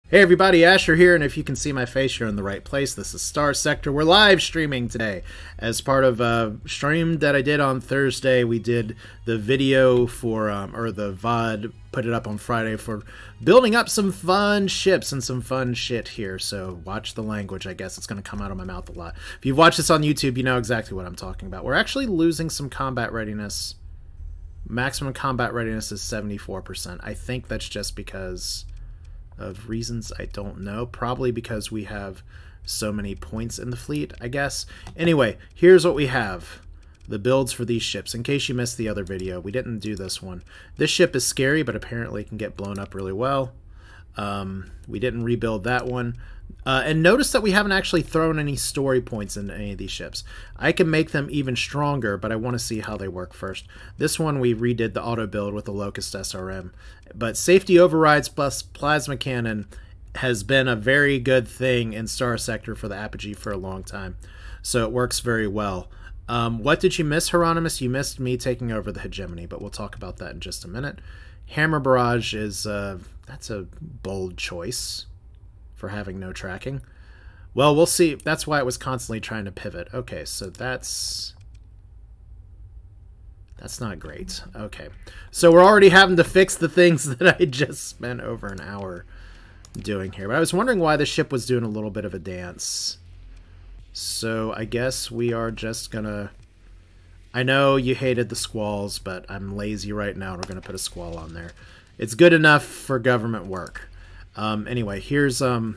Hey everybody, Asher here, and if you can see my face, you're in the right place. This is Starsector. We're live streaming today. As part of a stream that I did on Thursday, we did the video for, or the VOD, put it up on Friday for building up some fun ships and some fun shit here. So watch the language, I guess. It's going to come out of my mouth a lot. If you've watched this on YouTube, you know exactly what I'm talking about. We're actually losing some combat readiness. Maximum combat readiness is 74%. I think that's just because of reasons I don't know. Probably because we have so many points in the fleet, I guess. Anyway, here's what we have. The builds for these ships. In case you missed the other video, we didn't do this one. This ship is scary, but apparently can get blown up really well. We didn't rebuild that one. And notice that we haven't actually thrown any story points into any of these ships. I can make them even stronger, but I want to see how they work first. This one we redid the auto build with the Locust SRM. But safety overrides plus plasma cannon has been a very good thing in Starsector for the Apogee for a long time. So it works very well. What did you miss, Hieronymus? You missed me taking over the Hegemony, but we'll talk about that in just a minute. Hammer Barrage is, that's a bold choice for having no tracking. Well, we'll see. That's why it was constantly trying to pivot. Okay, so that's not great. Okay, so we're already having to fix the things that I just spent over an hour doing here. But I was wondering why the ship was doing a little bit of a dance. So I guess we are just gonna... I know you hated the squalls, but I'm lazy right now and we're gonna put a squall on there. It's good enough for government work. Anyway, here's the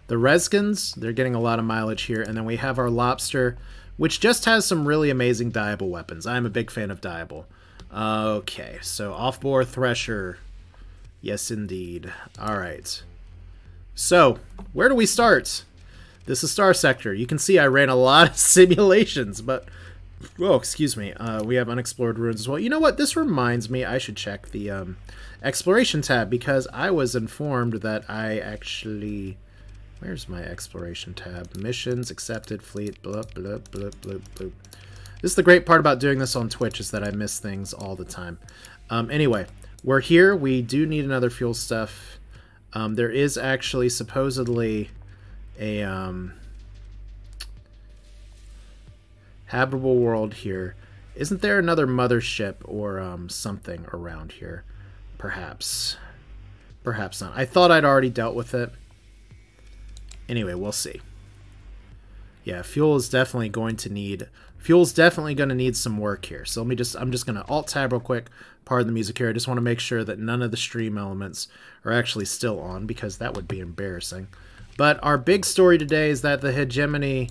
Reskins. They're getting a lot of mileage here. And then we have our Lobster, which just has some really amazing diable weapons. I'm a big fan of diable. Okay, so off-bore Thresher. Yes, indeed. All right. So, where do we start? This is Starsector. You can see I ran a lot of simulations, but... Oh, excuse me. We have unexplored ruins as well. You know what? This reminds me I should check the exploration tab, because I was informed that I actually... Where's my exploration tab? Missions, accepted, fleet, blah, blah, blah, blah, blah. This is the great part about doing this on Twitch, is that I miss things all the time. Anyway, we're here. We do need another fuel stuff. There is actually supposedly a habitable world here. Isn't there another mothership or something around here? Perhaps. Perhaps not. I thought I'd already dealt with it. Anyway, we'll see. Yeah, fuel is definitely going to need... Fuel's definitely going to need some work here. So let me just... I'm just going to Alt-Tab real quick. Pardon the music here. I just want to make sure that none of the stream elements are actually still on, because that would be embarrassing. But our big story today is that the Hegemony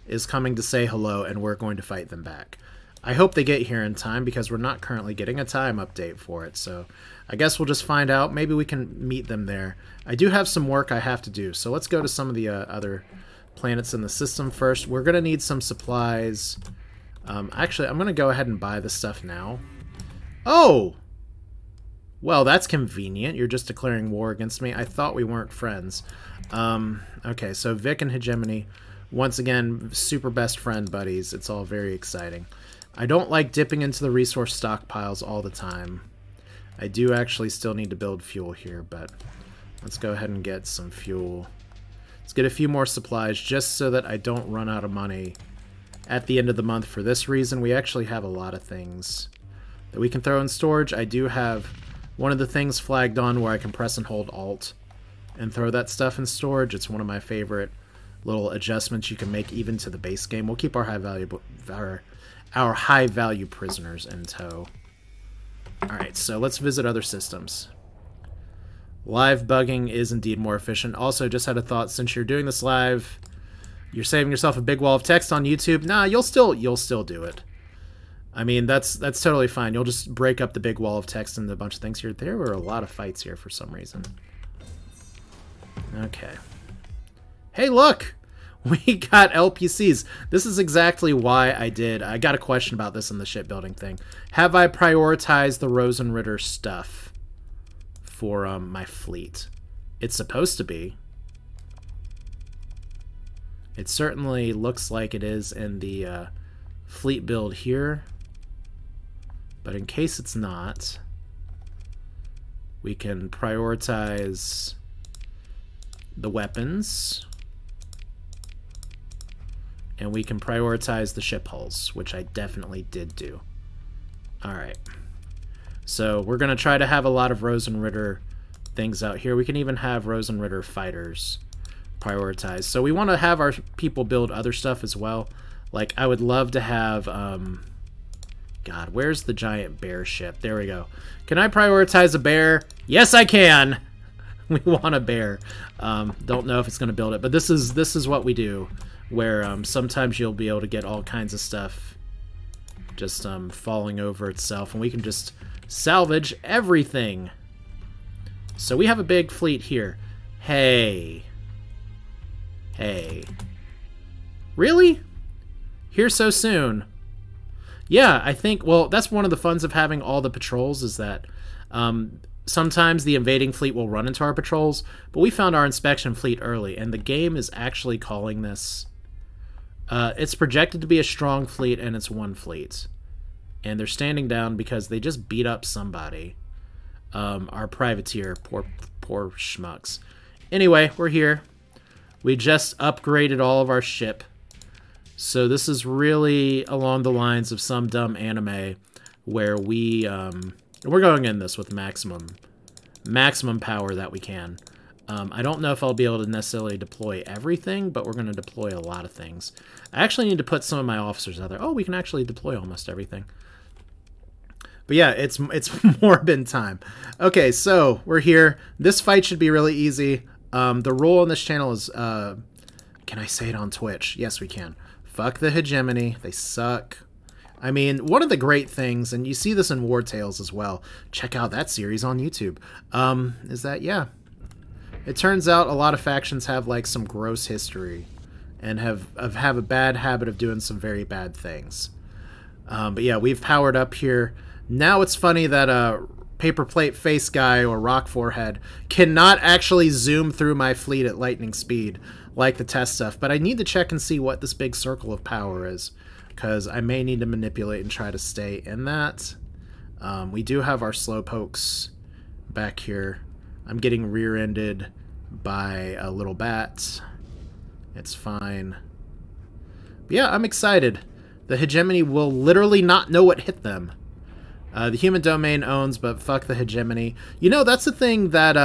is coming to say hello, and we're going to fight them back. I hope they get here in time, because we're not currently getting a time update for it, so I guess we'll just find out. Maybe we can meet them there. I do have some work I have to do, so let's go to some of the other planets in the system first. We're going to need some supplies. Actually, I'm going to go ahead and buy the stuff now. Oh! Well, that's convenient. You're just declaring war against me. I thought we weren't friends. Okay, so Vic and Hegemony, once again, super best friend buddies. It's all very exciting. I don't like dipping into the resource stockpiles all the time. I do actually still need to build fuel here, but let's go ahead and get some fuel. Let's get a few more supplies just so that I don't run out of money at the end of the month. For this reason, we actually have a lot of things that we can throw in storage. I do have one of the things flagged on where I can press and hold Alt and throw that stuff in storage. It's one of my favorite little adjustments you can make even to the base game. We'll keep our high value prisoners in tow. Alright, so let's visit other systems. Live bugging is indeed more efficient. Also, just had a thought, since you're doing this live, you're saving yourself a big wall of text on YouTube. Nah, you'll still do it. I mean, that's totally fine. You'll just break up the big wall of text into a bunch of things here. There were a lot of fights here for some reason. Okay. Hey, look! We got LPCs. This is exactly why I got a question about this in the shipbuilding thing. Have I prioritized the Rosenritter stuff for my fleet? It's supposed to be. It certainly looks like it is in the fleet build here. But in case it's not, we can prioritize the weapons. And we can prioritize the ship hulls, which I definitely did do. Alright. So we're going to try to have a lot of Rosenritter things out here. We can even have Rosenritter fighters prioritized. So we want to have our people build other stuff as well. Like, I would love to have... God, where's the giant bear ship? There we go. Can I prioritize a bear? Yes, I can! We want a bear. Don't know if it's going to build it, but this is what we do. Where sometimes you'll be able to get all kinds of stuff just falling over itself, and we can just salvage everything. So we have a big fleet here. Hey. Hey. Really? Here so soon? Yeah, I think, well, that's one of the funs of having all the patrols is that sometimes the invading fleet will run into our patrols, but we found our inspection fleet early, and the game is actually calling this... it's projected to be a strong fleet, and it's one fleet. And they're standing down because they just beat up somebody. Our privateer, poor schmucks. Anyway, we're here. We just upgraded all of our ship. So this is really along the lines of some dumb anime where we're going in this with maximum power that we can. I don't know if I'll be able to necessarily deploy everything, but we're going to deploy a lot of things. I actually need to put some of my officers out there. Oh, we can actually deploy almost everything. But yeah, it's Morbin time. Okay, so we're here. This fight should be really easy. The rule on this channel is, can I say it on Twitch? Yes, we can. Fuck the Hegemony. They suck. I mean, one of the great things, and you see this in War Tales as well, check out that series on YouTube, is that, yeah, it turns out a lot of factions have, like, some gross history and have a bad habit of doing some very bad things. But yeah, we've powered up here. Now it's funny that Paper Plate Face Guy or Rock Forehead cannot actually zoom through my fleet at lightning speed like the test stuff, but I need to check and see what this big circle of power is, because I may need to manipulate and try to stay in that. We do have our slowpokes back here. I'm getting rear-ended by a little bat. It's fine. But yeah, I'm excited. The Hegemony will literally not know what hit them. The human domain owns, but fuck the Hegemony. You know, that's the thing that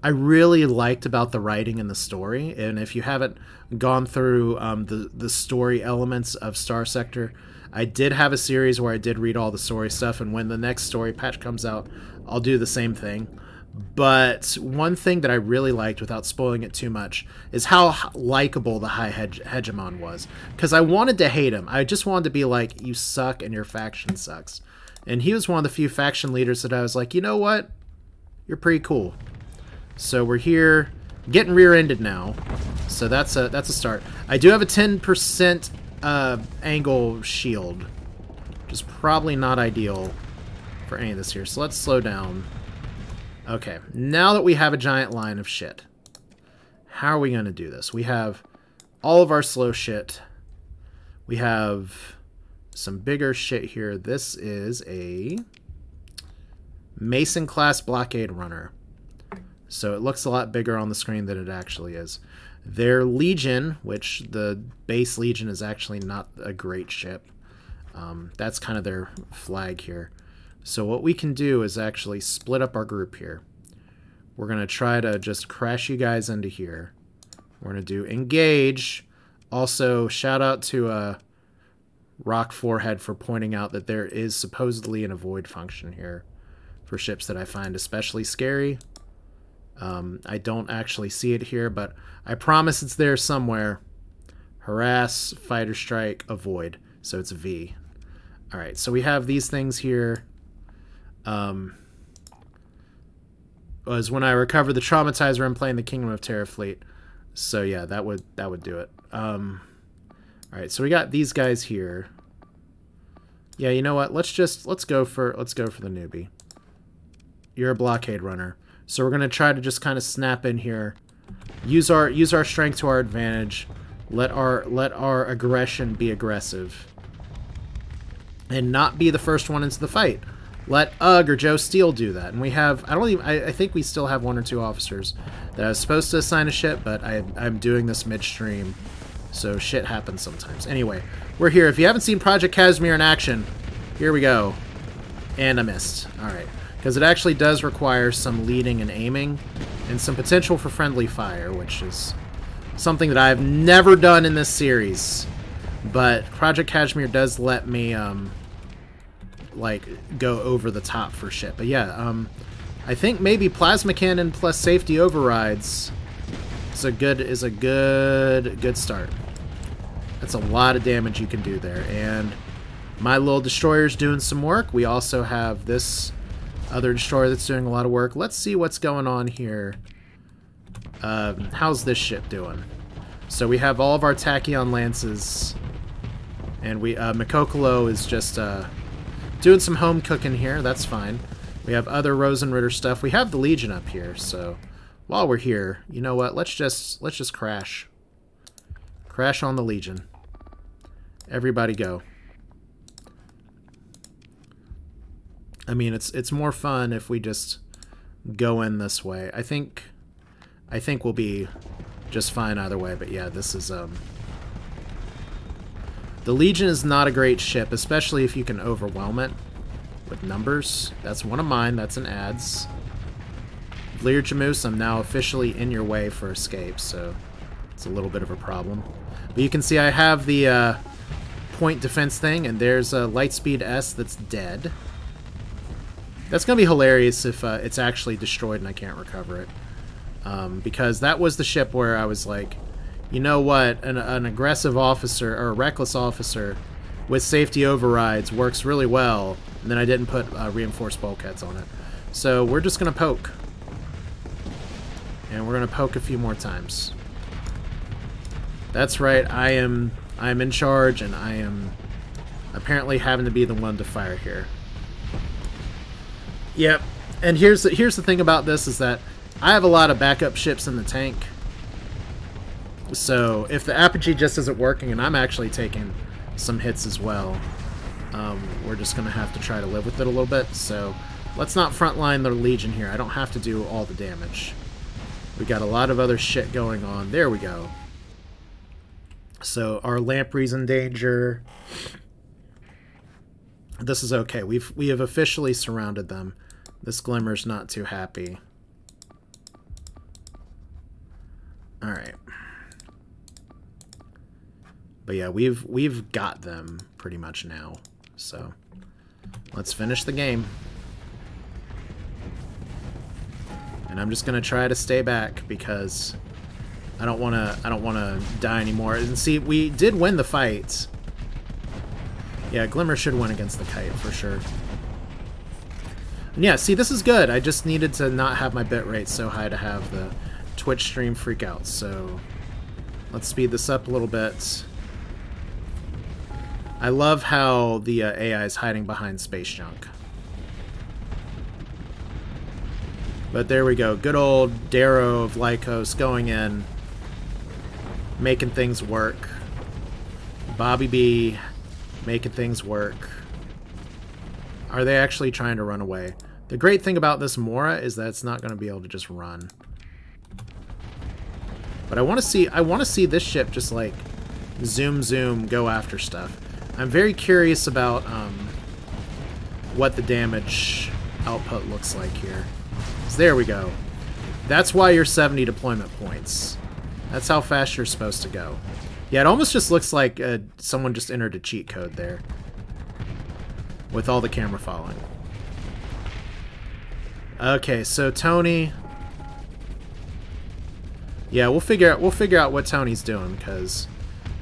I really liked about the writing and the story. And if you haven't gone through the story elements of Starsector, I did have a series where I did read all the story stuff, and when the next story patch comes out, I'll do the same thing. But one thing that I really liked, without spoiling it too much, is how likable the High Hegemon was. Because I wanted to hate him. I just wanted to be like, you suck and your faction sucks. And he was one of the few faction leaders that I was like, you know what? You're pretty cool. So we're here, getting rear-ended now. So that's a start. I do have a 10% angle shield, which is probably not ideal for any of this here. So let's slow down. Okay, now that we have a giant line of shit, how are we going to do this? We have all of our slow shit. We have some bigger shit here. This is a Mason-class blockade runner. So it looks a lot bigger on the screen than it actually is. Their Legion, which the base Legion is actually not a great ship. That's kind of their flag here. So what we can do is actually split up our group here. We're going to try to just crash you guys into here. We're going to do engage. Also, shout out to Rock Forehead for pointing out that there is supposedly an avoid function here for ships that I find especially scary. I don't actually see it here, but I promise it's there somewhere. Harass, fighter strike, avoid. So it's V. Alright, so we have these things here. Was when I recover the Traumatizer, I'm playing the Kingdom of Terror fleet. So yeah, that would do it. Alright, so we got these guys here. Yeah, you know what? Let's go for the newbie. You're a blockade runner. So we're gonna try to just kind of snap in here. Use our strength to our advantage. Let our aggression be aggressive. And not be the first one into the fight. Let Ugg or Joe Steele do that. And we have, I think we still have 1 or 2 officers that I was supposed to assign a ship, but I'm doing this midstream, so shit happens sometimes. Anyway, we're here. If you haven't seen Project Casimir in action, here we go. And I missed. Alright. Because it actually does require some leading and aiming, and some potential for friendly fire, which is something that I've never done in this series. But Project Casimir does let me, like, go over the top for shit. But yeah, I think maybe plasma cannon plus safety overrides is a good start. That's a lot of damage you can do there. And my little destroyer's doing some work. We also have this other destroyer that's doing a lot of work. Let's see what's going on here. How's this ship doing? So we have all of our Tachyon Lances, and we Mikokolo is just doing some home cooking here. That's fine. We have other Rosenritter stuff. We have the Legion up here, so while we're here, you know what? Let's just crash. Crash on the Legion. Everybody go. I mean, it's more fun if we just go in this way. I think we'll be just fine either way, but yeah, this is the Legion is not a great ship, especially if you can overwhelm it with numbers. That's one of mine. That's an ads. Vlir Jamoose, I'm now officially in your way for escape, so it's a little bit of a problem. But you can see I have the point defense thing, and there's a Lightspeed S that's dead. That's going to be hilarious if it's actually destroyed and I can't recover it. Because that was the ship where I was like, you know what, an aggressive officer, or a reckless officer with safety overrides works really well, and then I didn't put reinforced bulkheads on it. So we're just going to poke. And we're going to poke a few more times. That's right, I am in charge, and I am apparently having to be the one to fire here. Yep, and here's the thing about this is that I have a lot of backup ships in the tank. So if the apogee just isn't working and I'm actually taking some hits as well, we're just going to have to try to live with it a little bit. So let's not frontline the Legion here. I don't have to do all the damage. We got a lot of other shit going on. There we go. So our Lamprey's in danger. This is okay. We have officially surrounded them. This Glimmer's not too happy. Alright. But yeah, we've got them pretty much now. So let's finish the game. And I'm just gonna try to stay back because I don't wanna die anymore. And see, we did win the fight. Yeah, Glimmer should win against the Kite for sure. And yeah, see, this is good. I just needed to not have my bitrate so high to have the Twitch stream freak out. So let's speed this up a little bit. I love how the AI is hiding behind space junk. But there we go. Good old Darrow of Lycos going in, making things work. Bobby B making things work. Are they actually trying to run away? The great thing about this Mora is that it's not going to be able to just run. But I want to see this ship just like zoom go after stuff. I'm very curious about what the damage output looks like here. So there we go. That's why you're 70 deployment points. That's how fast you're supposed to go. Yeah, it almost just looks like someone just entered a cheat code there with all the camera following. Okay, so Tony. Yeah, we'll figure out what Tony's doing, because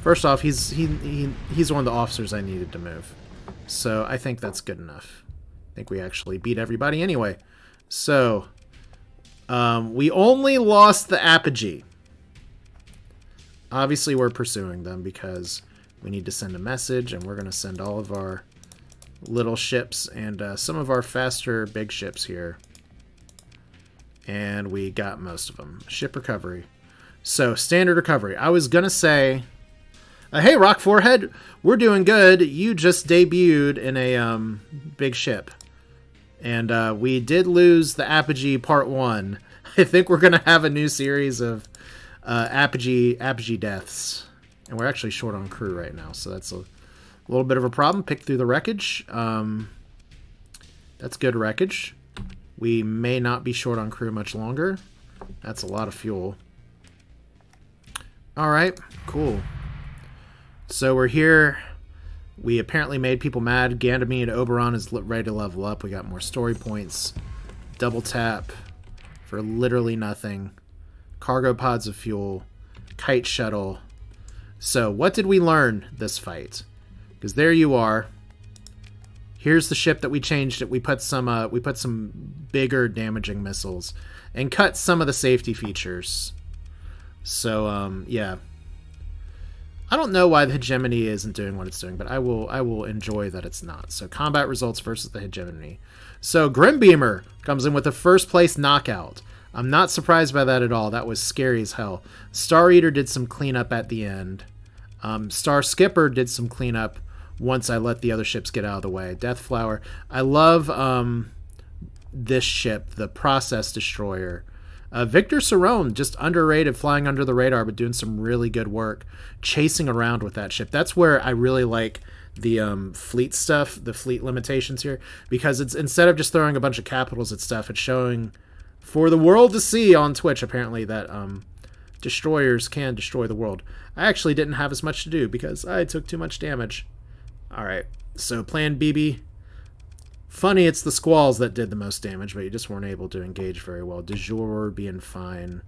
first off, he's one of the officers I needed to move. So I think that's good enough. I think we actually beat everybody anyway. So we only lost the apogee. Obviously, we're pursuing them because we need to send a message, and we're going to send all of our little ships and some of our faster big ships here. And we got most of them. Ship recovery. So, standard recovery. I was going to say, hey, Rock Forehead, we're doing good. You just debuted in a big ship. And we did lose the Apogee Part 1. I think we're going to have a new series of apogee deaths. And we're actually short on crew right now, so that's a little bit of a problem. Pick through the wreckage. That's good wreckage. We may not be short on crew much longer. That's a lot of fuel. Alright, cool. So we're here. We apparently made people mad. Ganymede Oberon is ready to level up. We got more story points. Double tap for literally nothing. Cargo pods of fuel. Kite shuttle. So what did we learn this fight? Because there you are. Here's the ship that we changed it. We put some bigger damaging missiles and cut some of the safety features. So yeah. I don't know why the Hegemony isn't doing what it's doing, but I will enjoy that it's not. So combat results versus the Hegemony. So Grimbeamer comes in with a first place knockout. I'm not surprised by that at all. That was scary as hell. Star Eater did some cleanup at the end. Star Skipper did some cleanup once I let the other ships get out of the way. Deathflower. I love this ship, the Process Destroyer. Victor Cerrone, just underrated, flying under the radar, but doing some really good work, chasing around with that ship. That's where I really like the fleet stuff, the fleet limitations here, because it's instead of just throwing a bunch of capitals at stuff, it's showing for the world to see on Twitch, apparently, that destroyers can destroy the world. I actually didn't have as much to do because I took too much damage. Alright, so Plan BB. Funny, it's the Squalls that did the most damage, but you just weren't able to engage very well. Du jour being fine.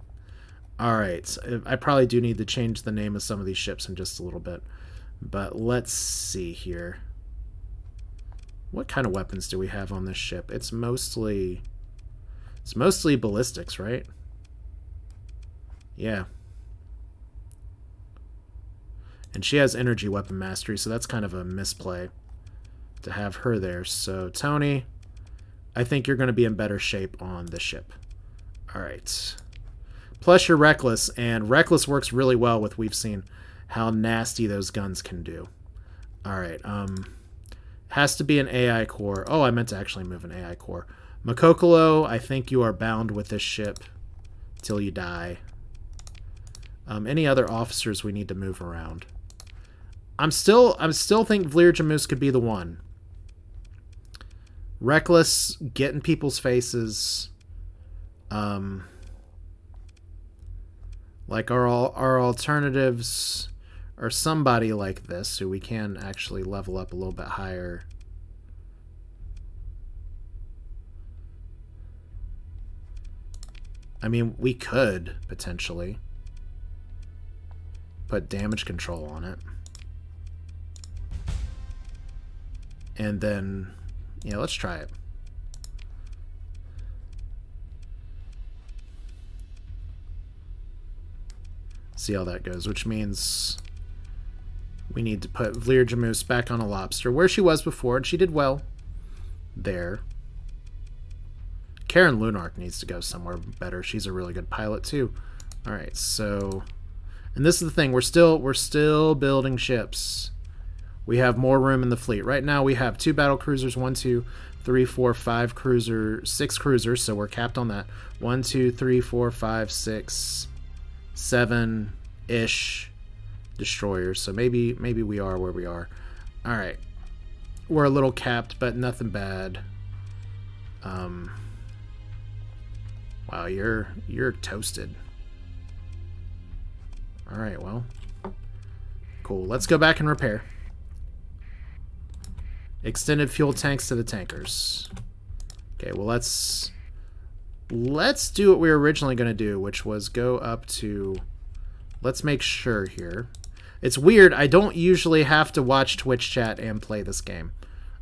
Alright, I probably do need to change the name of some of these ships in just a little bit. But let's see here. What kind of weapons do we have on this ship? It's mostly ballistics, right? Yeah. And she has energy weapon mastery, so that's kind of a misplay to have her there. So, Tony, I think you're going to be in better shape on this ship. Alright. Plus, you're Reckless, and Reckless works really well with, we've seen how nasty those guns can do. Alright, has to be an AI core. Oh, I meant to actually move an AI core. Makokolo, I think you are bound with this ship till you die. Any other officers we need to move around? I'm still think Vleerjamus could be the one. Reckless, get in people's faces. Like our alternatives are somebody like this who we can actually level up a little bit higher. I mean, we could potentially put damage control on it. And then, yeah, let's try it. See how that goes, which means we need to put Vleerjamus back on a lobster, where she was before, and she did well there. Karen Lunark needs to go somewhere better. She's a really good pilot, too. Alright, so... And this is the thing, we're still building ships. We have more room in the fleet. Right now we have 2 battle cruisers, 1, 2, 3, 4, 5 cruisers, 6 cruisers, so we're capped on that. 1, 2, 3, 4, 5, 6, 7-ish destroyers. So maybe we are where we are. Alright. We're a little capped, but nothing bad. Wow, you're toasted. Alright, well. Cool. Let's go back and repair. Extended fuel tanks to the tankers. Okay, well let's do what we were originally going to do, which was go up to... Let's make sure here. It's weird, I don't usually have to watch Twitch chat and play this game.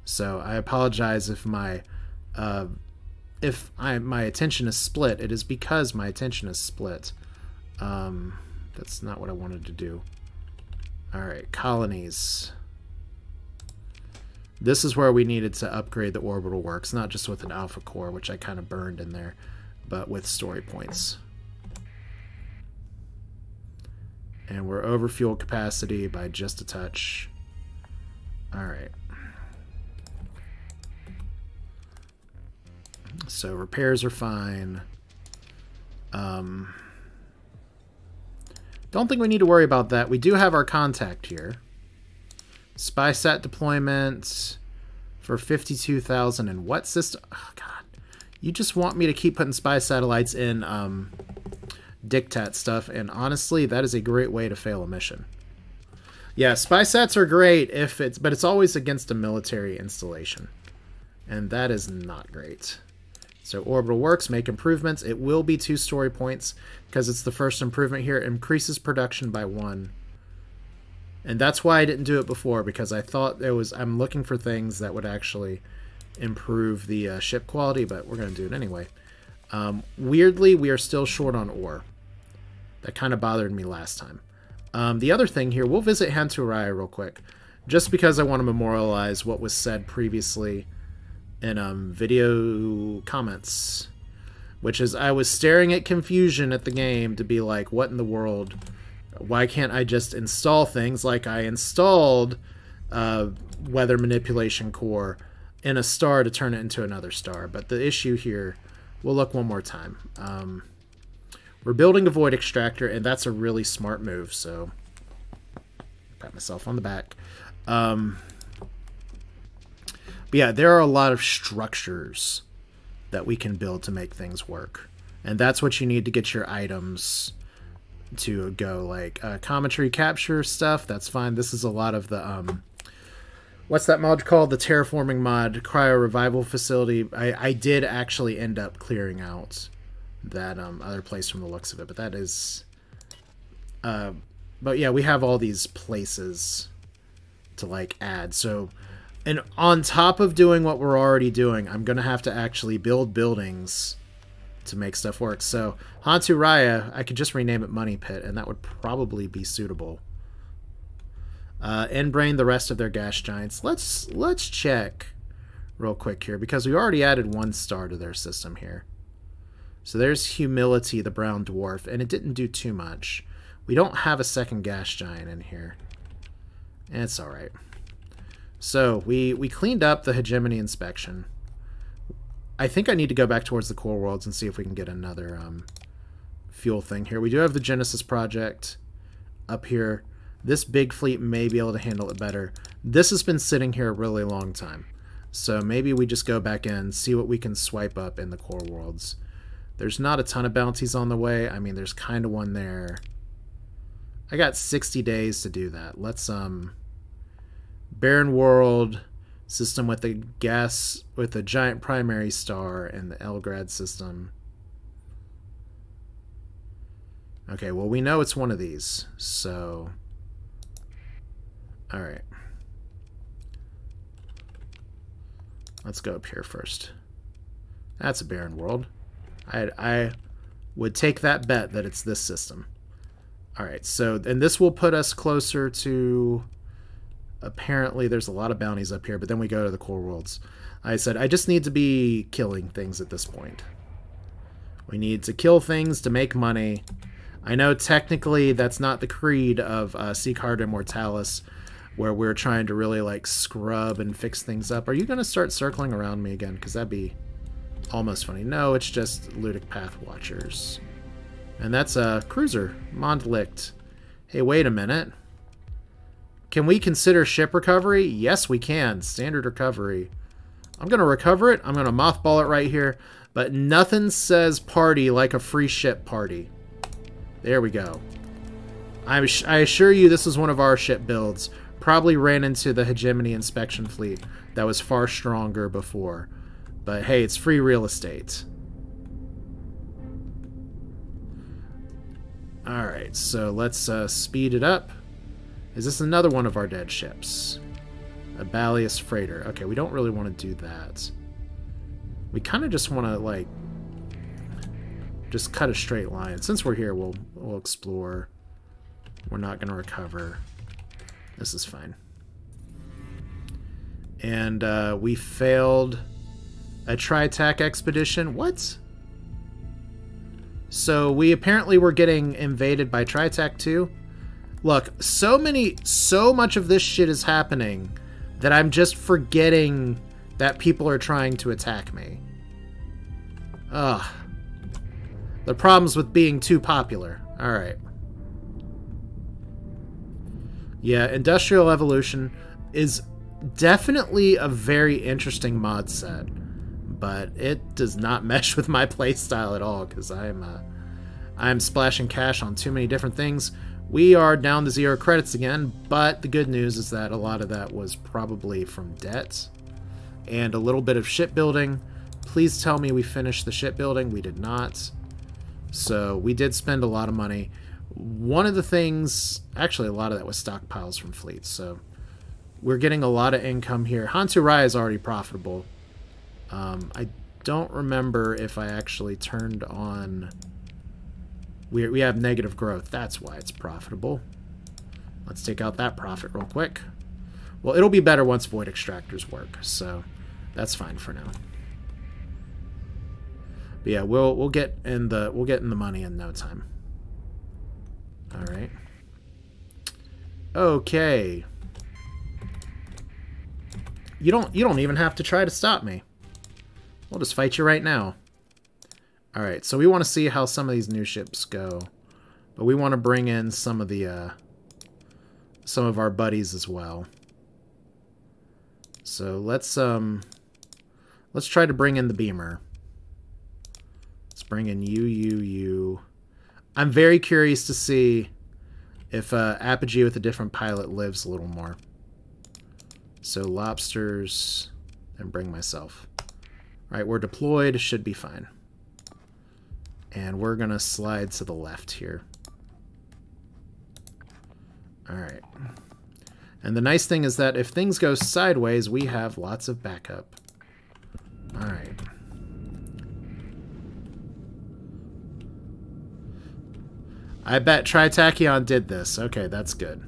So I apologize if my attention is split. It is because my attention is split. That's not what I wanted to do. Alright, colonies. This is where we needed to upgrade the orbital works, not just with an alpha core, which I kind of burned in there, but with story points. And we're over fuel capacity by just a touch. Alright. So repairs are fine. Don't think we need to worry about that. We do have our contact here. Spy sat deployment for 52,000 in what system? Oh, God. You just want me to keep putting spy satellites in dictat stuff, and honestly, that is a great way to fail a mission. Yeah, spy sats are great but it's always against a military installation, and that is not great. So orbital works, make improvements. It will be 2 story points because it's the first improvement here. It increases production by 1. And that's why I didn't do it before, because I thought I'm looking for things that would actually improve the ship quality, but we're going to do it anyway. Weirdly, we are still short on ore. That kind of bothered me last time. The other thing here, we'll visit Hanturaya real quick, just because I want to memorialize what was said previously in video comments, which is I was staring at confusion at the game to be like, what in the world? Why can't I just install things like I installed weather manipulation core in a star to turn it into another star? But the issue here, we'll look one more time. We're building a void extractor, and that's a really smart move, so pat myself on the back. But yeah, there are a lot of structures that we can build to make things work. And that's what you need to get your items to go, like commentary capture stuff. That's fine. This is a lot of the what's that mod called? The terraforming mod, cryo revival facility. I did actually end up clearing out that other place from the looks of it, but that is but yeah, we have all these places to like add. So, and on top of doing what we're already doing, I'm gonna have to actually build buildings to make stuff work. So Hanturaya, I could just rename it Money Pit, and that would probably be suitable. Brain the rest of their gas giants. Let's check real quick here, because we already added 1 star to their system here. So there's Humility, the brown dwarf, and it didn't do too much. We don't have a second gas giant in here. It's all right. So we cleaned up the hegemony inspection. I think I need to go back towards the core worlds and see if we can get another fuel thing here. We do have the Genesis project up here. This big fleet may be able to handle it better. This has been sitting here a really long time. So maybe we just go back in, see what we can swipe up in the core worlds. There's not a ton of bounties on the way. I mean, there's kind of one there. I got 60 days to do that. Let's Barren World system with the giant primary star and the Elgrad system. Okay, well, we know it's one of these, so all right. Let's go up here first. That's a barren world. I would take that bet that it's this system. All right, so, and this will put us closer to, apparently there's a lot of bounties up here, but then we go to the core worlds. I said, I just need to be killing things at this point. We need to kill things to make money. I know technically that's not the creed of Sieghart Immortalis, where we're trying to really like scrub and fix things up. Are you going to start circling around me again? Because that'd be almost funny. No, it's just Ludic Path Watchers. And that's a cruiser, Mondlicht. Hey, wait a minute. Can we consider ship recovery? Yes, we can. Standard recovery. I'm going to recover it. I'm going to mothball it right here. But nothing says party like a free ship party. There we go. I assure you this is one of our ship builds. Probably ran into the Hegemony inspection fleet that was far stronger before. But hey, it's free real estate. Alright, so let's speed it up. Is this another one of our dead ships? A Balius freighter. Okay, we don't really want to do that. We kind of just want to, like, just cut a straight line. Since we're here, we'll explore. We're not going to recover. This is fine. And we failed a tri-tac expedition. What? So we apparently were getting invaded by tri-tac too. Look, so much of this shit is happening that I'm just forgetting that people are trying to attack me. Ugh. The problems with being too popular. Alright. Yeah, Industrial Evolution is definitely a very interesting mod set. But it does not mesh with my playstyle at all, because I'm splashing cash on too many different things. We are down to 0 credits again, but the good news is that a lot of that was probably from debt and a little bit of shipbuilding. Please tell me we finished the shipbuilding. We did not. So we did spend a lot of money. One of the things, actually a lot of that was stockpiles from fleets, so we're getting a lot of income here. Hantu Rai is already profitable. I don't remember if I actually turned on... We have negative growth. That's why it's profitable. Let's take out that profit real quick. Well, it'll be better once void extractors work, so that's fine for now. But yeah, we'll get in the money in no time. All right. Okay. You don't even have to try to stop me. We'll just fight you right now. Alright, so we want to see how some of these new ships go. But we want to bring in some of the some of our buddies as well. So let's try to bring in the beamer. Let's bring in you. I'm very curious to see if Apogee with a different pilot lives a little more. So lobsters, and bring myself. All right, we're deployed, should be fine. And we're gonna slide to the left here. All right. And the nice thing is that if things go sideways, we have lots of backup. All right. I bet Tritachyon did this. Okay, that's good.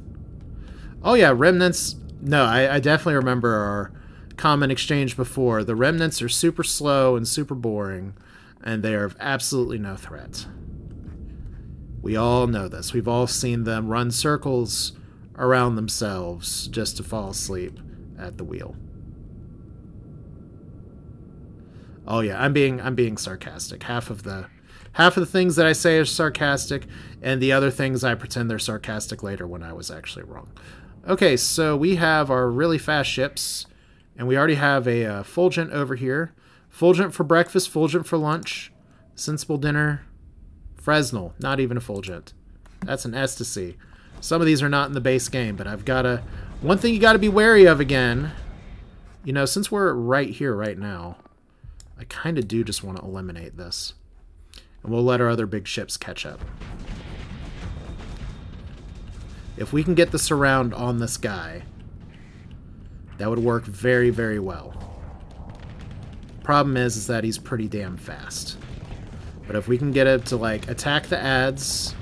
Oh yeah, remnants. No, I definitely remember our common exchange before. The remnants are super slow and super boring, and they are of absolutely no threat. We all know this. We've all seen them run circles around themselves just to fall asleep at the wheel. Oh yeah, I'm being sarcastic. Half of the things that I say are sarcastic, and the other things I pretend they're sarcastic later when I was actually wrong. Okay, so we have our really fast ships, and we already have a Fulgent over here. Fulgent for breakfast, Fulgent for lunch, Sensible dinner, Fresnel, not even a Fulgent. That's an Ecstasy. Some of these are not in the base game, but I've got to... One thing you got to be wary of again, you know, since we're right here right now, I kind of do just want to eliminate this. And we'll let our other big ships catch up. If we can get the surround on this guy, that would work very, very well. Problem is that he's pretty damn fast. But if we can get it to, like, attack the ads,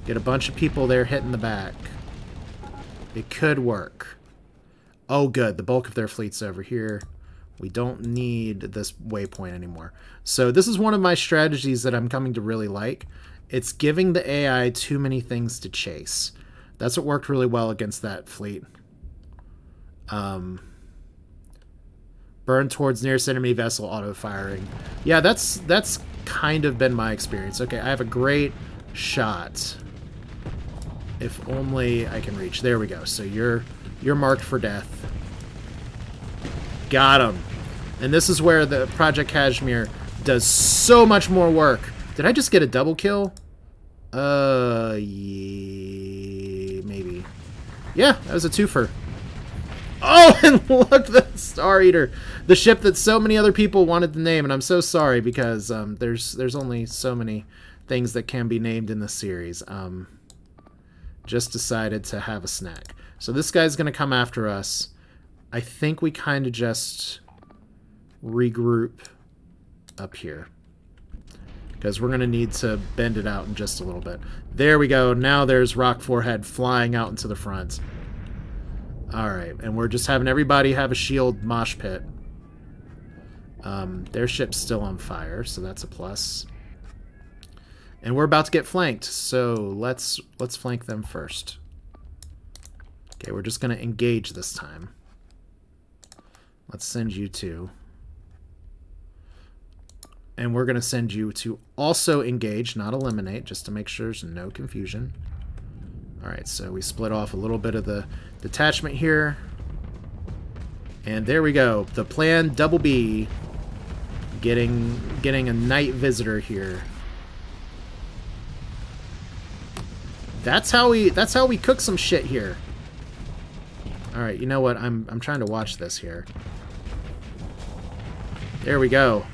get a bunch of people there hitting the back, it could work. Oh, good. The bulk of their fleet's over here. We don't need this waypoint anymore. So this is one of my strategies that I'm coming to really like. It's giving the AI too many things to chase. That's what worked really well against that fleet. Burn towards nearest enemy vessel, auto-firing. Yeah, that's kind of been my experience. Okay, I have a great shot. If only I can reach. There we go. So you're marked for death. Got him. And this is where the Project Kashmir does so much more work. Did I just get a double kill? Yeah, maybe. Yeah, that was a twofer. Oh, and look, the Star Eater, the ship that so many other people wanted to name, and I'm so sorry because there's only so many things that can be named in this series. Just decided to have a snack. So this guy's gonna come after us. I think we kind of just regroup up here because we're gonna need to bend it out in just a little bit. There we go. Now there's Rock Forehead flying out into the front. Alright, and we're just having everybody have a shield mosh pit. Their ship's still on fire, so that's a plus. And we're about to get flanked, so let's flank them first. Okay, we're just going to engage this time. Let's send you two. And we're going to send you to also engage, not eliminate, just to make sure there's no confusion. Alright, so we split off a little bit of the detachment here. And there we go. The plan double B. Getting a night visitor here. That's how we cook some shit here. Alright, you know what? I'm trying to watch this here. There we go.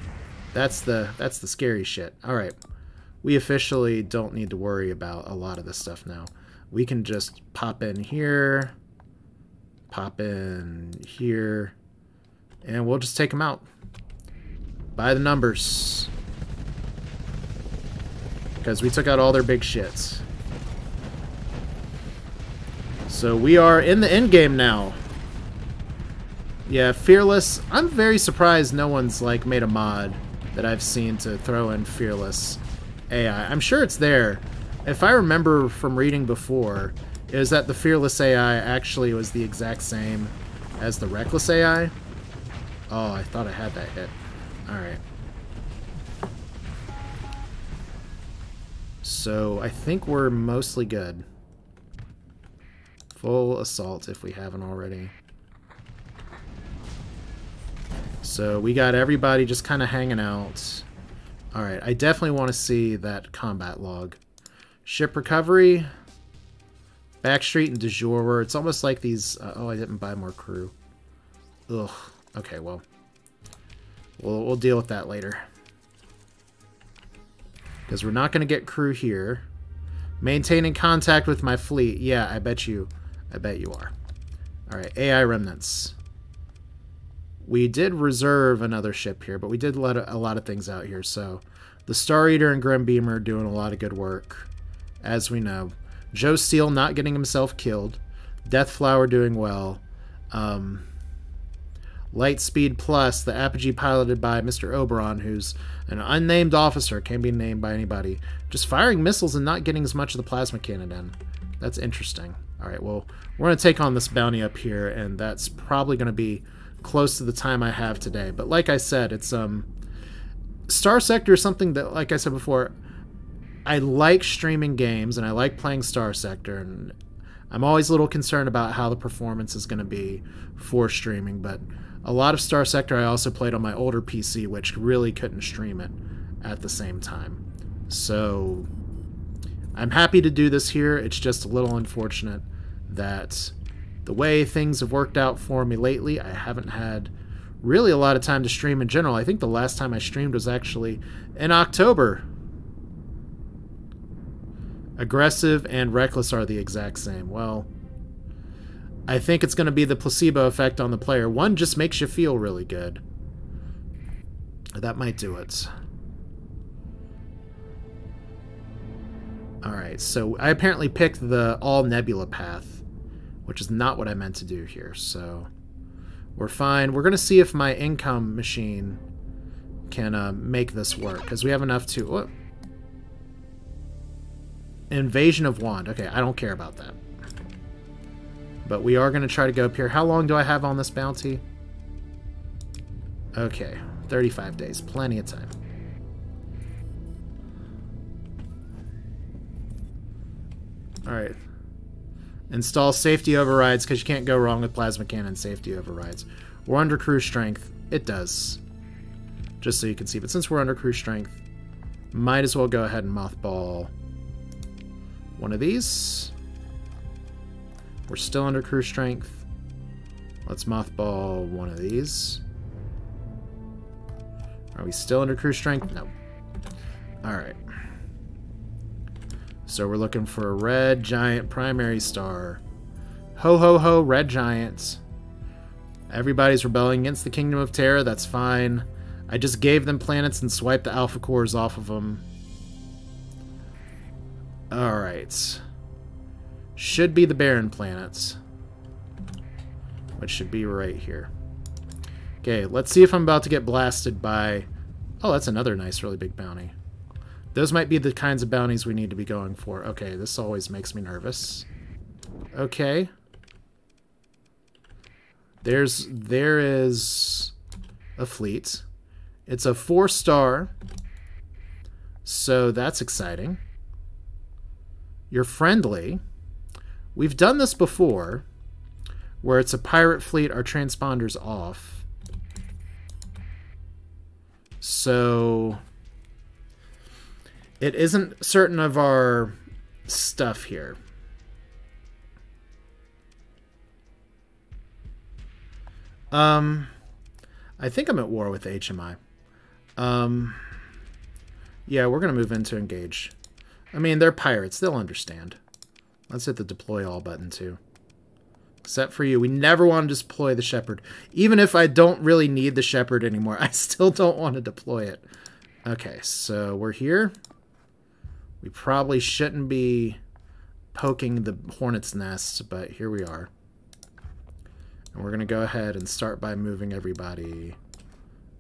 That's the scary shit. Alright. We officially don't need to worry about a lot of this stuff now. We can just pop in here, pop in here, and we'll just take them out. By the numbers. Because we took out all their big shits. So we are in the end game now. Yeah, Fearless. I'm very surprised no one's like made a mod that I've seen to throw in Fearless AI. I'm sure it's there. If I remember from reading before, is that the Fearless AI actually was the exact same as the Reckless AI. Oh, I thought I had that hit. Alright. So, I think we're mostly good. Full assault if we haven't already. So, we got everybody just kind of hanging out. Alright, I definitely want to see that combat log. Ship recovery. Backstreet and de jour. It's almost like these... oh, I didn't buy more crew. Ugh. Okay, well. We'll deal with that later. Because we're not going to get crew here. Maintaining contact with my fleet. Yeah, I bet you are. Alright, AI remnants. We did reserve another ship here, but we did let a lot of things out here. So, the Star Eater and Grim Beamer are doing a lot of good work, as we know. Joe Steele not getting himself killed. Deathflower doing well. Lightspeed Plus, the Apogee piloted by Mr. Oberon, who's an unnamed officer, can't be named by anybody, just firing missiles and not getting as much of the plasma cannon in. That's interesting. Alright, well, we're going to take on this bounty up here, and that's probably going to be close to the time I have today. But like I said, it's Starsector is something that, like I said before, I like streaming games and I like playing Starsector, and I'm always a little concerned about how the performance is going to be for streaming, but a lot of Starsector I also played on my older PC, which really couldn't stream it at the same time. So I'm happy to do this here. It's just a little unfortunate that the way things have worked out for me lately, I haven't had really a lot of time to stream in general. I think the last time I streamed was actually in October. Aggressive and reckless are the exact same. Well, I think it's going to be the placebo effect on the player. One just makes you feel really good. That might do it. Alright, so I apparently picked the all-nebula path, which is not what I meant to do here, so we're fine. We're going to see if my income machine can make this work, because we have enough to... Whoop. Invasion of Wand. Okay, I don't care about that. But we are going to try to go up here. How long do I have on this bounty? Okay, 35 days. Plenty of time. Alright. Install safety overrides, because you can't go wrong with plasma cannon safety overrides. We're under crew strength. It does. Just so you can see. But since we're under crew strength, might as well go ahead and mothball one of these. We're still under crew strength. Let's mothball one of these. Are we still under crew strength? No. Alright. So we're looking for a red giant primary star. Ho ho ho, red giant. Everybody's rebelling against the Kingdom of Terra. That's fine. I just gave them planets and swiped the alpha cores off of them. Alright. Should be the barren planets, which should be right here. Okay, let's see if I'm about to get blasted by... Oh, that's another nice, really big bounty. Those might be the kinds of bounties we need to be going for. Okay, this always makes me nervous. Okay. There is a fleet. It's a 4-star, so that's exciting. You're friendly. We've done this before, where it's a pirate fleet, our transponder's off. So it isn't certain of our stuff here. I think I'm at war with HMI. Yeah, we're going to move into engage. I mean, they're pirates. They'll understand. Let's hit the deploy all button, too. Except for you. We never want to deploy the Shepherd. Even if I don't really need the Shepherd anymore, I still don't want to deploy it. Okay, so we're here. We probably shouldn't be poking the hornet's nest, but here we are. And we're going to go ahead and start by moving everybody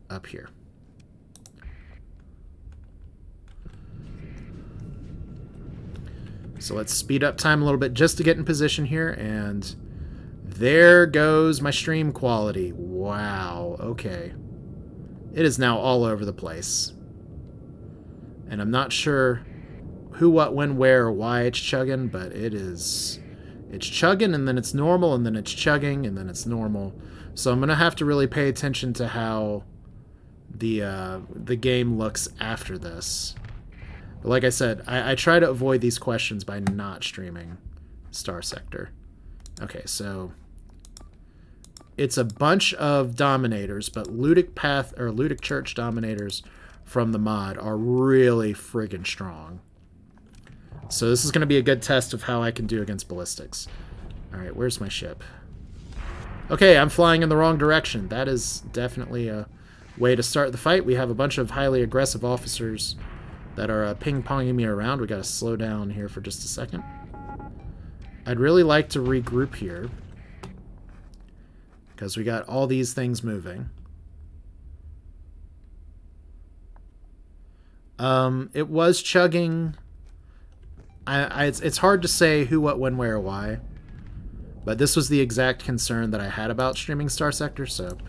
up here. So let's speed up time a little bit just to get in position here, and there goes my stream quality. Wow, okay. It is now all over the place. And I'm not sure who, what, when, where, or why it's chugging, but it's chugging, and then it's normal, and then it's chugging, and then it's normal. So I'm going to have to really pay attention to how the game looks after this. But like I said, I try to avoid these questions by not streaming Starsector. Okay, so it's a bunch of dominators, but Ludic Church dominators from the mod are really friggin' strong. So this is going to be a good test of how I can do against ballistics. Alright, where's my ship? Okay, I'm flying in the wrong direction. That is definitely a way to start the fight. We have a bunch of highly aggressive officers that are ping-ponging me around. We got to slow down here for just a second. I'd really like to regroup here, because we got all these things moving. It was chugging. It's hard to say who, what, when, where, why. But this was the exact concern that I had about streaming Starsector, so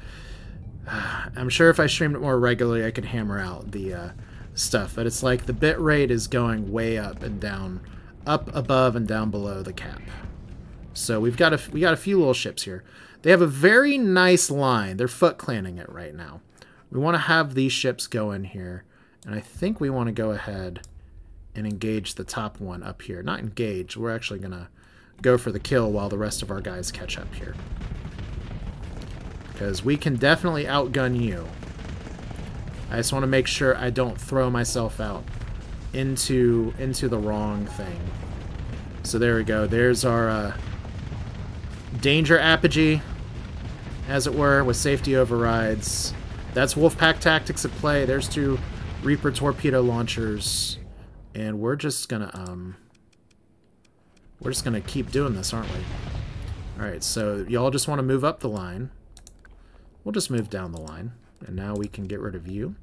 I'm sure if I streamed it more regularly, I could hammer out the stuff. But it's like the bit rate is going way up and down, up above and down below the cap. So we got a few little ships here. They have a very nice line. They're Foot Clanning it right now. We want to have these ships go in here, and I think we want to go ahead and engage the top one up here. Not engage. We're actually going to go for the kill while the rest of our guys catch up here. Because we can definitely outgun you. I just want to make sure I don't throw myself out into the wrong thing. So there we go. There's our danger apogee, as it were, with safety overrides. That's Wolfpack tactics at play. There's 2 Reaper torpedo launchers. And we're just gonna keep doing this, aren't we? Alright, so y'all just want to move up the line. We'll just move down the line. And now we can get rid of you.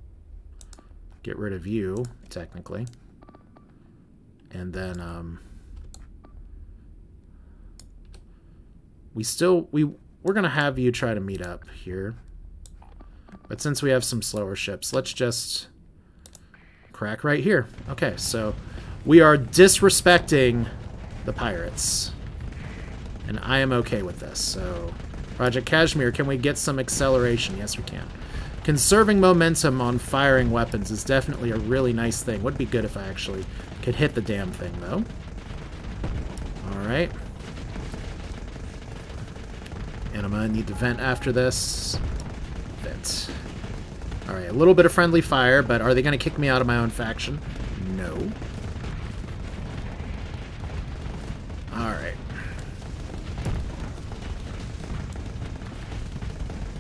Get rid of you, technically. And then we're gonna have you try to meet up here. But since we have some slower ships, let's just crack right here. Okay, so we are disrespecting the pirates. And I am okay with this. So, Project Kashmir, can we get some acceleration? Yes, we can. Conserving momentum on firing weapons is definitely a really nice thing. Would be good if I actually could hit the damn thing, though. Alright. And I'm gonna need to vent after this. Vent. Alright, a little bit of friendly fire, but are they gonna kick me out of my own faction? No. Alright.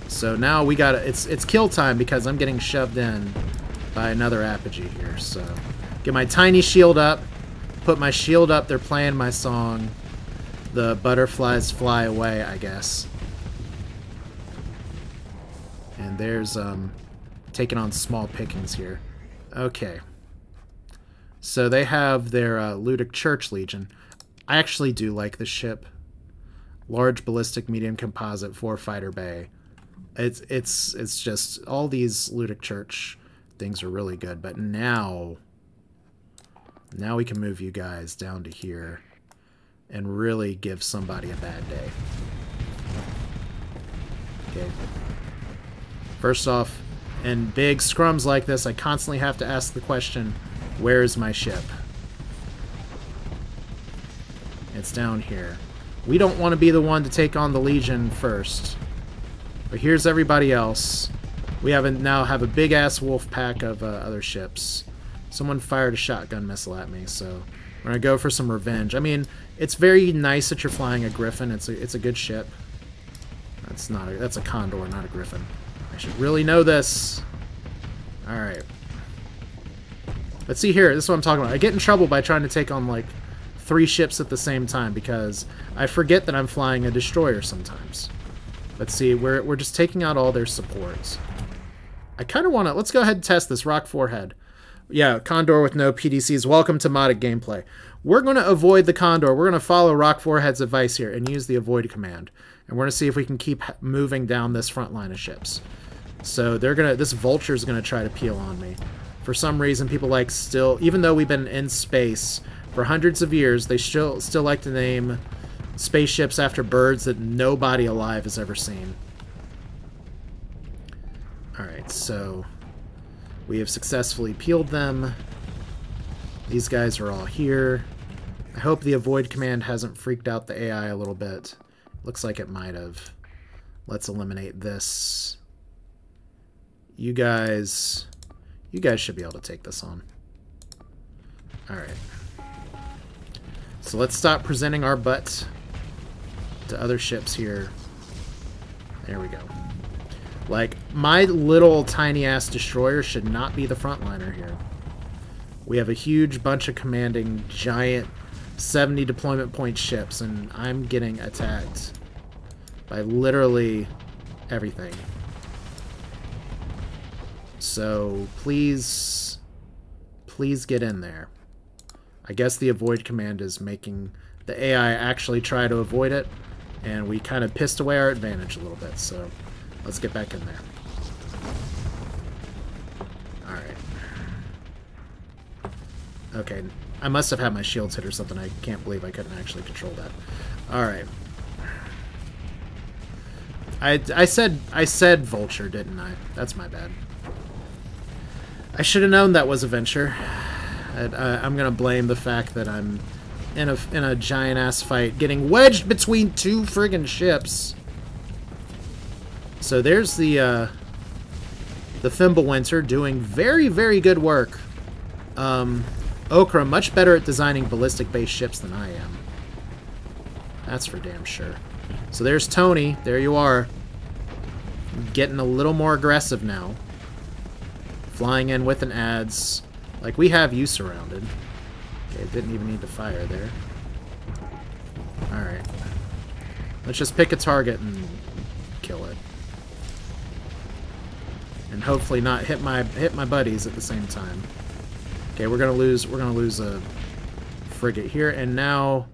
So now we gotta, it's kill time because I'm getting shoved in by another apogee here. So get my tiny shield up, put my shield up, they're playing my song. The butterflies fly away, I guess. And there's taking on small pickings here. Okay. So they have their Ludic Church Legion. I actually do like this ship. Large ballistic medium composite 4 fighter bay. It's just all these Ludic Church things are really good, but now we can move you guys down to here and really give somebody a bad day. Okay. First off, in big scrums like this, I constantly have to ask the question, where is my ship? It's down here. We don't want to be the one to take on the Legion first. But here's everybody else. We now have a big-ass wolf pack of other ships. Someone fired a shotgun missile at me, so we're going to go for some revenge. I mean, it's very nice that you're flying a Griffin. It's a good ship. That's a Condor, not a Griffin. I should really know this. Alright. But see here, this is what I'm talking about. I get in trouble by trying to take on, like, 3 ships at the same time because I forget that I'm flying a destroyer sometimes. But see, we're just taking out all their supports. I kind of want to... Let's go ahead and test this. Rock Forehead. Yeah, Condor with no PDCs. Welcome to modded gameplay. We're going to avoid the Condor. We're going to follow Rock Forehead's advice here and use the avoid command. And we're going to see if we can keep moving down this front line of ships. So this Vulture's going to try to peel on me. For some reason, people like still... Even though we've been in space for hundreds of years, they still like to name spaceships after birds that nobody alive has ever seen. Alright, so we have successfully peeled them. These guys are all here. I hope the avoid command hasn't freaked out the AI a little bit. Looks like it might have. Let's eliminate this. You guys should be able to take this on. Alright. So let's stop presenting our butt to other ships here. There we go. Like, my little tiny-ass destroyer should not be the frontliner here. We have a huge bunch of commanding giant 70 deployment point ships, and I'm getting attacked by literally everything. So, please get in there. I guess the avoid command is making the AI actually try to avoid it, and we kind of pissed away our advantage a little bit, so let's get back in there. Alright. Okay, I must have had my shields hit or something. I can't believe I couldn't actually control that. Alright. I said Vulture, didn't I? That's my bad. I should have known that was a venture. I'm gonna blame the fact that I'm in a giant ass fight, getting wedged between 2 friggin' ships. So there's the Thimblewinter doing very, very good work. Okra much better at designing ballistic-based ships than I am. That's for damn sure. So there's Tony. There you are. Getting a little more aggressive now. Flying in with an adds. Like, we have you surrounded. Okay, didn't even need to fire there. Alright. Let's just pick a target and kill it. And hopefully not hit my buddies at the same time. Okay, we're gonna lose a frigate here, and now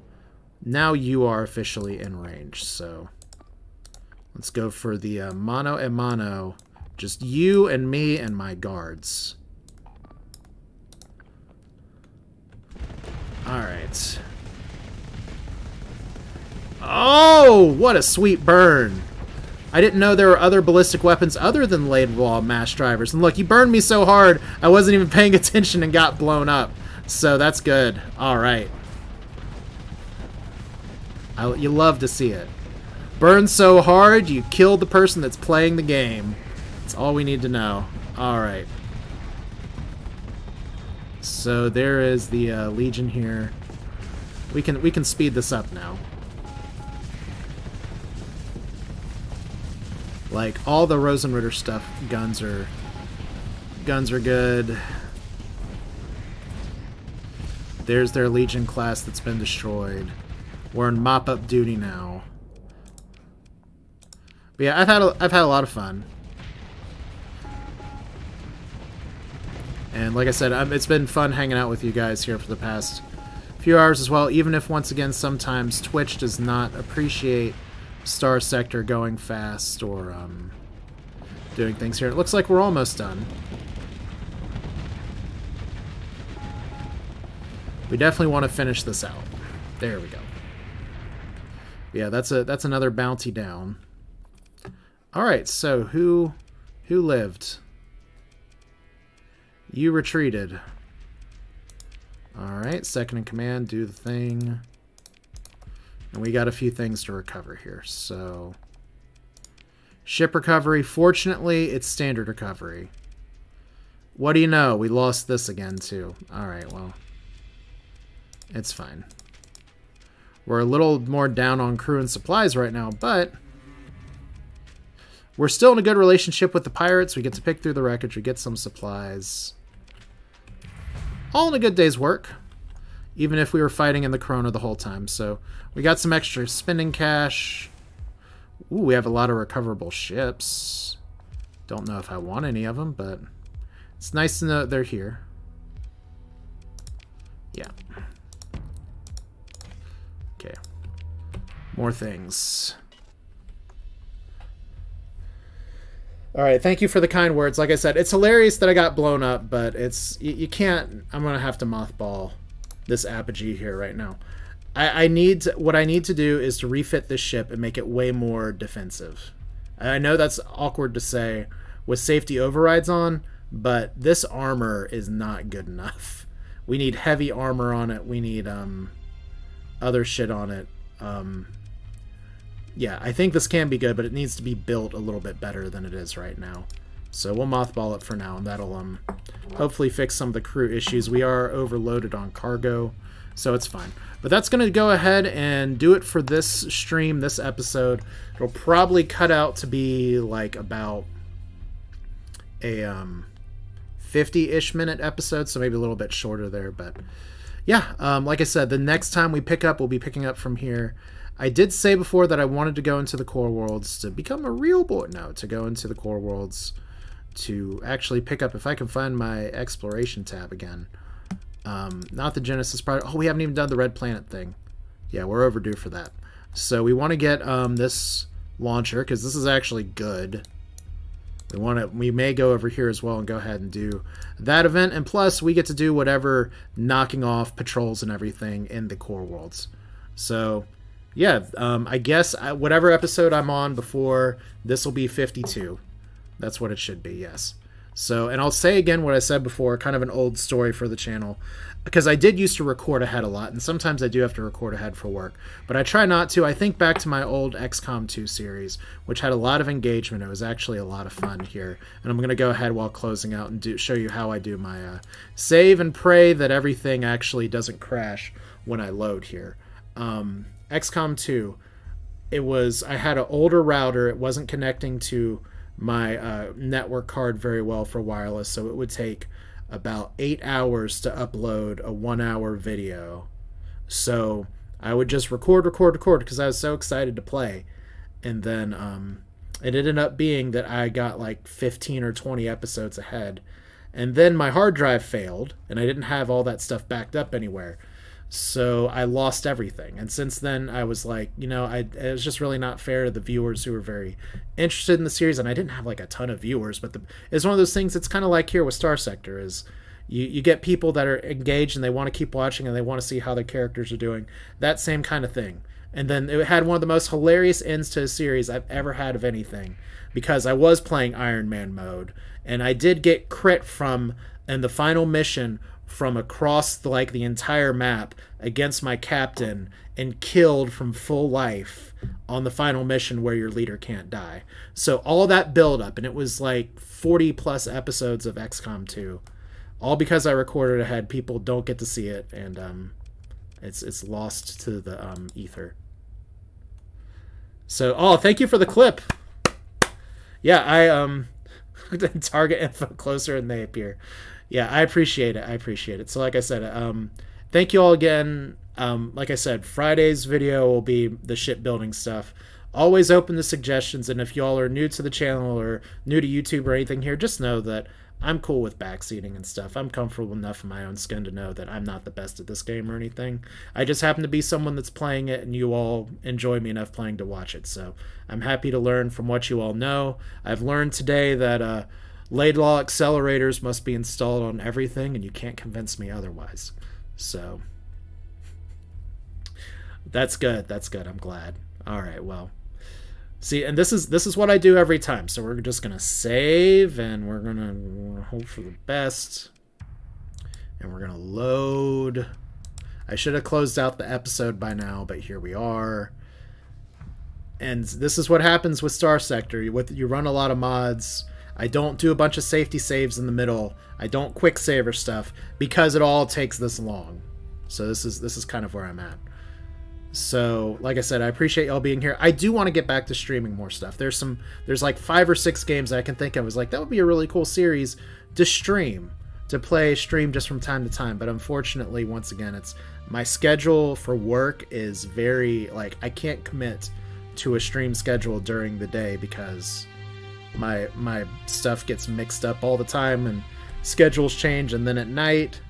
you are officially in range, so let's go for the mano a mano. Just you and me and my guards. Alright. Oh, what a sweet burn. I didn't know there were other ballistic weapons other than Laidlaw mass drivers. And look, you burned me so hard, I wasn't even paying attention and got blown up. So that's good. Alright. You love to see it. Burn so hard, you killed the person that's playing the game. That's all we need to know. Alright. So there is the Legion here. We can speed this up now. Like, all the Rosenritter stuff, guns are good. There's their Legion class that's been destroyed. We're in mop-up duty now. But yeah, I've had a lot of fun. And like I said, it's been fun hanging out with you guys here for the past few hours as well, even if, once again, sometimes Twitch does not appreciate Starsector going fast, or doing things here. It looks like we're almost done. We definitely want to finish this out. There we go. Yeah, that's another bounty down. All right, so who lived? You retreated. All right, second in command, do the thing. And we got a few things to recover here. So ship recovery. Fortunately, it's standard recovery. What do you know? We lost this again too. All right, well, it's fine. We're a little more down on crew and supplies right now, but we're still in a good relationship with the pirates. We get to pick through the wreckage. We get some supplies. All in a good day's work, even if we were fighting in the Corona the whole time. So we got some extra spending cash. Ooh, we have a lot of recoverable ships. Don't know if I want any of them, but it's nice to know they're here. Yeah. Okay. More things. All right, thank you for the kind words. Like I said, it's hilarious that I got blown up, but it's you can't. I'm gonna have to mothball this apogee here right now. What I need to do is to refit this ship and make it way more defensive. I know that's awkward to say with safety overrides on, but this armor is not good enough. We need heavy armor on it. We need other shit on it. Yeah, I think this can be good, but it needs to be built a little bit better than it is right now. So we'll mothball it for now, and that'll hopefully fix some of the crew issues. We are overloaded on cargo, so it's fine. But that's going to go ahead and do it for this stream, this episode. It'll probably cut out to be like about a 50-ish minute episode, so maybe a little bit shorter there. But yeah, like I said, the next time we pick up, we'll be picking up from here. I did say before that I wanted to go into the core worlds to become a real boy. No, to go into the core worlds to actually pick up, if I can find my exploration tab again. Not the Genesis project. Oh, we haven't even done the Red Planet thing. Yeah, we're overdue for that. So we want to get this launcher, because this is actually good. We may go over here as well and go ahead and do that event. And plus, we get to do whatever knocking off patrols and everything in the core worlds. So yeah, I guess whatever episode I'm on before, this will be 52. That's what it should be, yes. So, and I'll say again what I said before, kind of an old story for the channel, because I did used to record ahead a lot, and sometimes I do have to record ahead for work, but I try not to. I think back to my old XCOM 2 series, which had a lot of engagement. It was actually a lot of fun here, and I'm going to go ahead while closing out and show you how I do my save and pray that everything actually doesn't crash when I load here. XCOM 2, I had an older router. It wasn't connecting to my network card very well for wireless, so it would take about 8 hours to upload a 1-hour video. So I would just record because I was so excited to play, and then it ended up being that I got like 15 or 20 episodes ahead, and then my hard drive failed and I didn't have all that stuff backed up anywhere. So I lost everything. And since then, I was like, you know, it was just really not fair to the viewers who were very interested in the series. And I didn't have like a ton of viewers, but it's one of those things. It's kind of like here with Starsector is you get people that are engaged and they want to keep watching and they want to see how their characters are doing. That same kind of thing. And then it had one of the most hilarious ends to a series I've ever had of anything, because I was playing Iron Man mode and I did get crit in the final mission from across the entire map against my captain and killed from full life on the final mission where your leader can't die. So all that build up, and it was like 40 plus episodes of XCOM 2, all because I recorded ahead. People don't get to see it, and it's lost to the ether. So thank you for the clip. Yeah, I target info closer and they appear. Yeah, I appreciate it. I appreciate it. So like I said, thank you all again. Like I said, Friday's video will be the shipbuilding stuff. Always open to suggestions, and if y'all are new to the channel or new to YouTube or anything here, just know that I'm cool with backseating and stuff. I'm comfortable enough in my own skin to know that I'm not the best at this game or anything. I just happen to be someone that's playing it, and you all enjoy me enough playing to watch it. So I'm happy to learn from what you all know. I've learned today that Laidlaw accelerators must be installed on everything, and you can't convince me otherwise. So that's good. That's good. I'm glad. All right, well. See, and this is what I do every time. So we're just gonna save, and we're gonna hope for the best, and we're gonna load. I should have closed out the episode by now, but here we are. And this is what happens with Starsector. You run a lot of mods. I don't do a bunch of safety saves in the middle. I don't quick save or stuff because it all takes this long. So this is kind of where I'm at. So, like I said, I appreciate y'all being here. I do want to get back to streaming more stuff. There's like 5 or 6 games I can think of. I was like, that would be a really cool series to stream, to stream just from time to time. But unfortunately, once again, it's my schedule for work is very, like, I can't commit to a stream schedule during the day because my stuff gets mixed up all the time and schedules change. And then at night,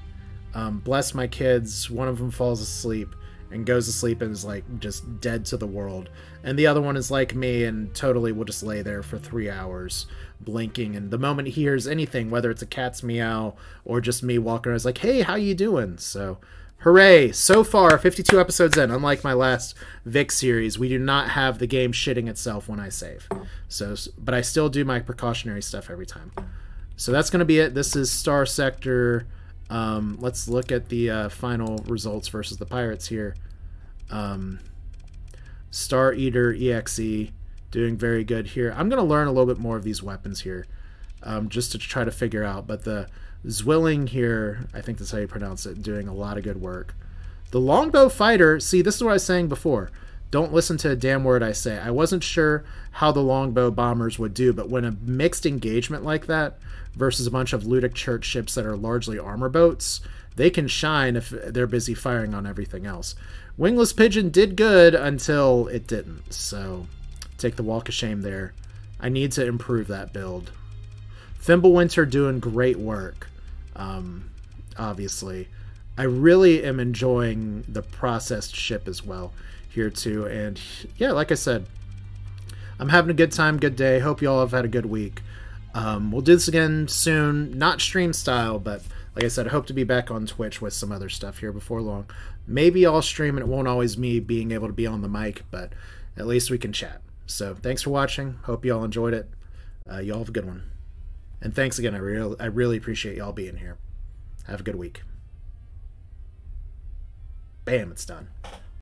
bless my kids, one of them falls asleep and goes to sleep and is like just dead to the world, and the other one is like me and totally will just lay there for 3 hours blinking, and the moment he hears anything, whether it's a cat's meow or just me walking around, is like, hey, how you doing? So hooray, so far 52 episodes in. Unlike my last Vic series, we do not have the game shitting itself when I save, so but I still do my precautionary stuff every time. So that's gonna be it. This is Starsector. Let's look at the final results versus the Pirates here. Star Eater EXE doing very good here. I'm going to learn a little bit more of these weapons here, just to try to figure out. But the Zwilling here, I think that's how you pronounce it, doing a lot of good work. The Longbow Fighter, see, this is what I was saying before. Don't listen to a damn word I say. I wasn't sure how the Longbow bombers would do, but when a mixed engagement like that versus a bunch of Ludic Church ships that are largely armor boats, they can shine if they're busy firing on everything else. Wingless Pigeon did good until it didn't, so take the walk of shame there. I need to improve that build. Thimblewinter doing great work, obviously. I really am enjoying the processed ship as well here too, and yeah, like I said, I'm having a good time, good day. Hope you all have had a good week. We'll do this again soon, not stream style, but like I said, I hope to be back on Twitch with some other stuff here before long. Maybe I'll stream and it won't always me being able to be on the mic, but at least we can chat. So thanks for watching. Hope you all enjoyed it. Y'all have a good one. And thanks again. I really appreciate y'all being here. Have a good week. Bam, it's done.